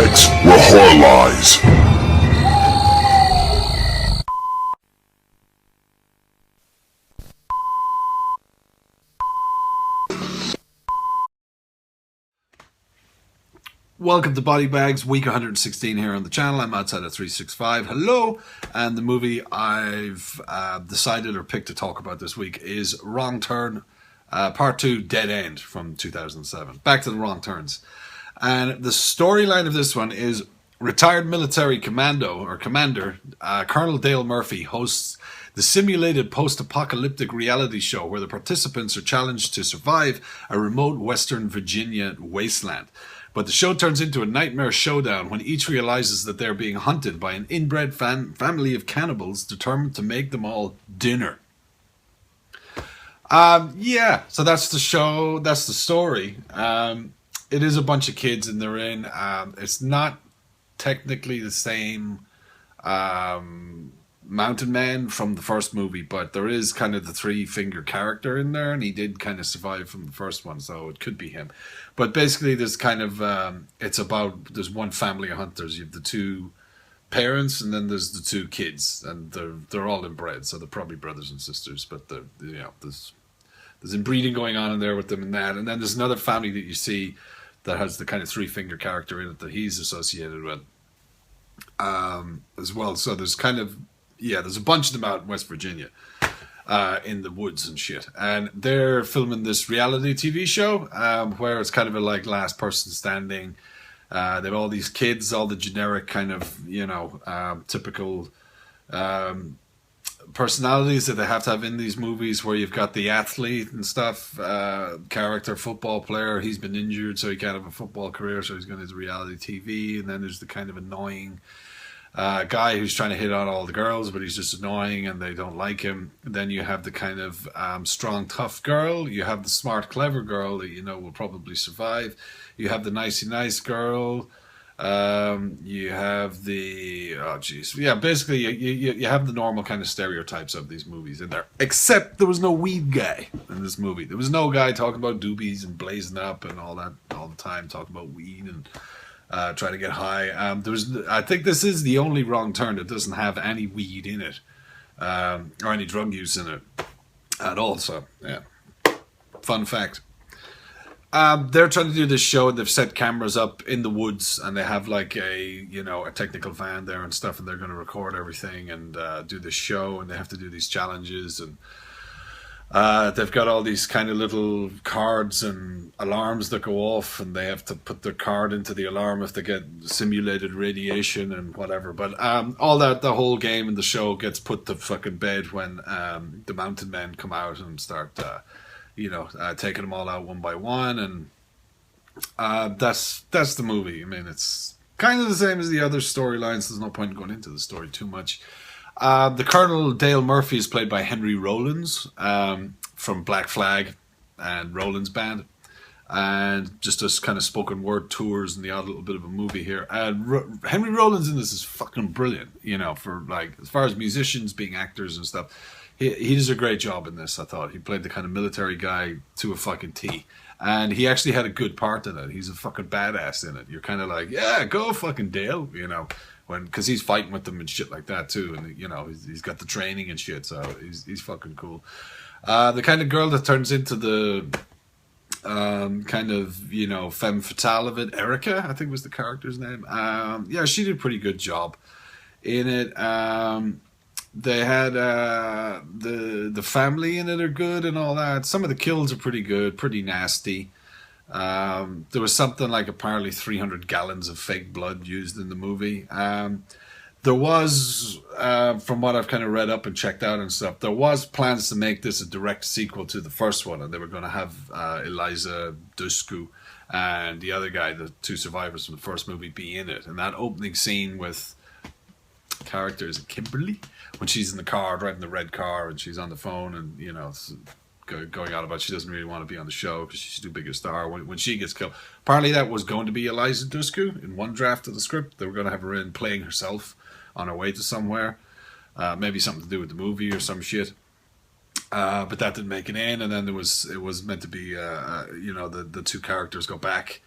Bodybags, where horror lies. Welcome to Bodybags, week 116 here on the channel. I'm OUTSIDER365. Hello! And the movie I've decided or picked to talk about this week is Wrong Turn, Part 2, Dead End from 2007. Back to the Wrong Turns. And the storyline of this one is retired military commander, Colonel Dale Murphy, hosts the simulated post-apocalyptic reality show where the participants are challenged to survive a remote Western Virginia wasteland. But the show turns into a nightmare showdown when each realizes that they're being hunted by an inbred family of cannibals determined to make them all dinner. So that's the show. That's the story. It is a bunch of kids and they're in. It's not technically the same Mountain Man from the first movie, but there is kind of the three-finger character in there, and he did kind of survive from the first one, so it could be him. But basically, there's kind of there's one family of hunters. You have the two parents, and then there's the two kids, and they're all inbred, so they're probably brothers and sisters. But there's inbreeding going on in there with them and that, and then there's another family that you see that has the kind of three-finger character in it that he's associated with as well. So there's kind of there's a bunch of them out in West Virginia, in the woods and shit. And they're filming this reality TV show, where it's kind of a like last person standing. They have all these kids, all the generic kind of, typical personalities that they have to have in these movies, where you've got the athlete and stuff, character, football player. He's been injured, so he can't have a football career, so he's going into reality TV. And then there's the kind of annoying guy who's trying to hit on all the girls, but he's just annoying and they don't like him. Then you have the kind of strong, tough girl. You have the smart, clever girl that will probably survive. You have the nicey nice girl. You have the basically you have the normal kind of stereotypes of these movies in there. Except there was no weed guy in this movie. There was no guy talking about doobies and blazing up and all that all the time, talking about weed and trying to get high. I think this is the only Wrong Turn that doesn't have any weed in it, or any drug use in it at all. So yeah, fun fact. They're trying to do this show, and they've set cameras up in the woods, and they have like a technical van there and stuff, and they're going to record everything and do this show, and they have to do these challenges, and they've got all these kind of little cards and alarms that go off, and they have to put their card into the alarm if they get simulated radiation and whatever. But all that, the whole game and the show gets put to fucking bed when the Mountain Men come out and start taking them all out one by one, and that's the movie. I mean, it's kind of the same as the other storylines. So there's no point in going into the story too much. The Colonel Dale Murphy is played by Henry Rollins from Black Flag and Rollins Band, and just does kind of spoken word tours and the odd little bit of a movie here. And Henry Rollins in this is fucking brilliant. For like as far as musicians being actors and stuff. He does a great job in this, I thought. He played the kind of military guy to a fucking T. And he actually had a good part in it. He's a fucking badass in it. You're kind of like, yeah, go fucking Dale, because he's fighting with them and shit like that too. And, he's got the training and shit, so he's fucking cool. The kind of girl that turns into the femme fatale of it, Erica, I think was the character's name. She did a pretty good job in it. They had the family in it are good and all that. Some of the kills are pretty good, pretty nasty. There was something like apparently 300 gallons of fake blood used in the movie. There was, from what I've kind of read up and checked out and stuff, there was plans to make this a direct sequel to the first one, and they were going to have Eliza Dushku and the other guy, the two survivors from the first movie, be in it. And that opening scene with characters, Kimberly, when she's in the car driving the red car and she's on the phone and going on about she doesn't really want to be on the show because she's too big a star when she gets killed. Apparently that was going to be Eliza Dushku in one draft of the script. They were going to have her in playing herself on her way to somewhere, maybe something to do with the movie or some shit, but that didn't make it in. And then it was meant to be the two characters go back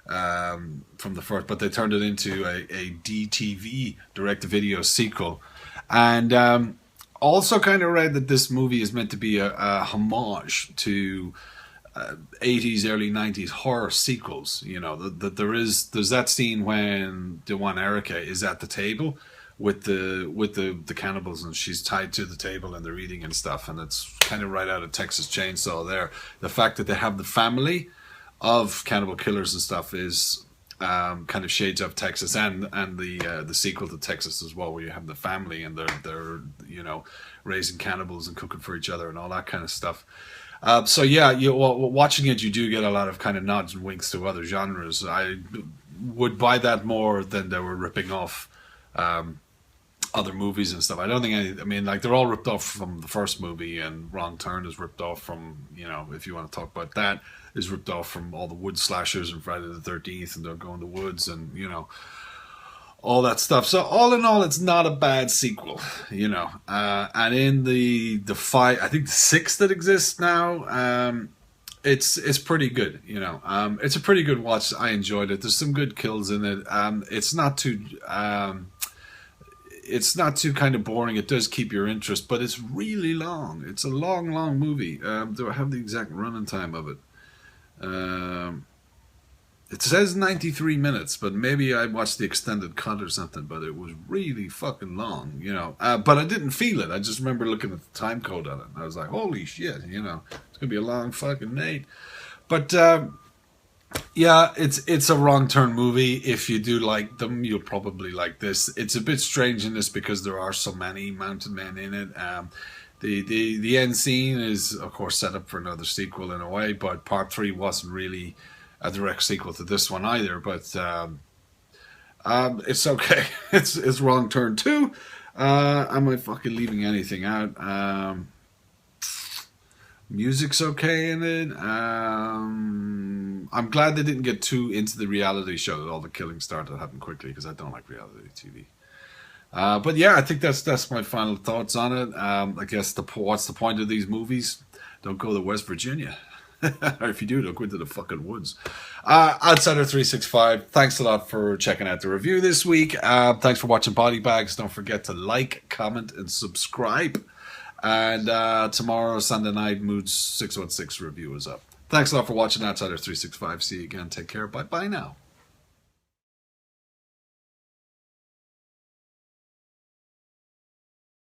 from the first, but they turned it into a DTV, direct-to-video sequel. And also kind of read that this movie is meant to be a homage to 80s, early 90s horror sequels. You know, that there's that scene when the one Erica is at the table with the cannibals, and she's tied to the table and they're eating and stuff, and it's kind of right out of Texas Chainsaw there. The fact that they have the family of cannibal killers and stuff is kind of shades of Texas, and the sequel to Texas as well, where you have the family and they're you know, raising cannibals and cooking for each other and all that kind of stuff. So yeah, watching it, you do get a lot of kind of nods and winks to other genres. I would buy that more than they were ripping off other movies and stuff. I don't think I mean, like, they're all ripped off from the first movie, and Wrong Turn is ripped off from, you know, if you want to talk about that, is ripped off from all the wood slashers and Friday the 13th, and they're going to woods and, you know, all that stuff. So all in all, it's not a bad sequel, you know. And in the five, I think the six that exists now, it's pretty good, you know. It's a pretty good watch. I enjoyed it. There's some good kills in it. It's not too kind of boring. It does keep your interest, but it's really long. It's a long movie. Do I have the exact running time of it? It says 93 minutes, but maybe I watched the extended cut or something, but it was really fucking long, you know. But I didn't feel it. I just remember looking at the time code on it, and I was like, holy shit, you know, it's going to be a long fucking night. But, yeah, it's a Wrong Turn movie. If you do like them, you'll probably like this. It's a bit strange in this because there are so many mounted men in it. The end scene is, of course, set up for another sequel in a way, but part 3 wasn't really a direct sequel to this one either. But it's okay. It's Wrong Turn 2. Am I fucking leaving anything out? Music's okay in it. I'm glad they didn't get too into the reality show that all the killing started to happen quickly, because I don't like reality TV. But yeah, I think that's my final thoughts on it. I guess what's the point of these movies? Don't go to West Virginia. Or if you do, don't go into the fucking woods. OUTSIDER365, thanks a lot for checking out the review this week. Thanks for watching Bodybags. Don't forget to like, comment, and subscribe. And tomorrow, Sunday night, Mood's 616 review is up. Thanks a lot for watching OUTSIDER365. See you again. Take care. Bye-bye now.